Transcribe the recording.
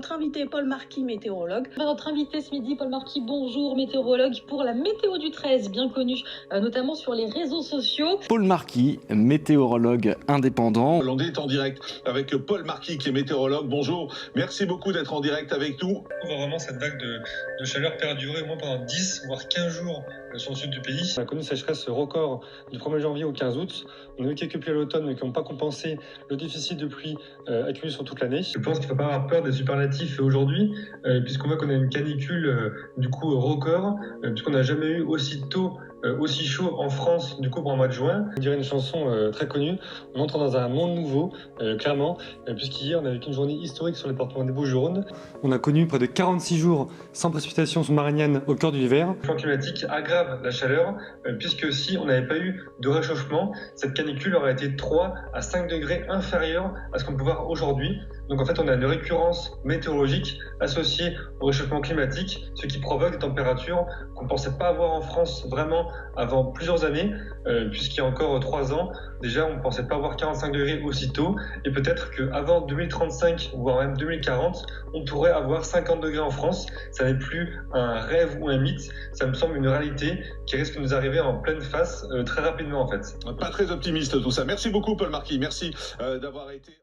notre invité Paul Marquis, météorologue. Notre invité ce midi, Paul Marquis, bonjour, météorologue pour la météo du 13, bien connu notamment sur les réseaux sociaux. Paul Marquis, météorologue indépendant. On est en direct avec Paul Marquis qui est météorologue. Bonjour, merci beaucoup d'être en direct avec nous. On va vraiment cette vague de chaleur perdurer au moins pendant 10 voire 15 jours sur le sud du pays. On a connu une sécheresse record du 1er janvier au 15 août. On a eu quelques pluies à l'automne qui n'ont pas compensé le déficit de pluie accumulé sur toute l'année. Je pense qu'il ne faut pas avoir peur des superlatifs aujourd'hui, puisqu'on voit qu'on a une canicule du coup record, puisqu'on n'a jamais eu aussitôt aussi chaud en France du coup pour un mois de juin. Je dirais une chanson très connue. On entre dans un monde nouveau, clairement, puisqu'hier on a vécu une journée historique sur le département des Bouches-du-Rhône. On a connu près de 46 jours sans précipitations sous-mariniennes au cœur de l'hiver. Le changement climatique aggrave la chaleur, puisque si on n'avait pas eu de réchauffement, cette canicule aurait été 3 à 5 degrés inférieure à ce qu'on peut voir aujourd'hui. Donc en fait on a une récurrence météorologique associée au réchauffement climatique, ce qui provoque des températures qu'on ne pensait pas avoir en France vraiment avant plusieurs années, puisqu'il y a encore 3 ans, déjà on ne pensait pas avoir 45 degrés aussitôt, et peut-être qu'avant 2035, voire même 2040, on pourrait avoir 50 degrés en France. Ça n'est plus un rêve ou un mythe, ça me semble une réalité qui risque de nous arriver en pleine face très rapidement en fait. Pas très optimiste tout ça. Merci beaucoup Paul Marquis, merci d'avoir été...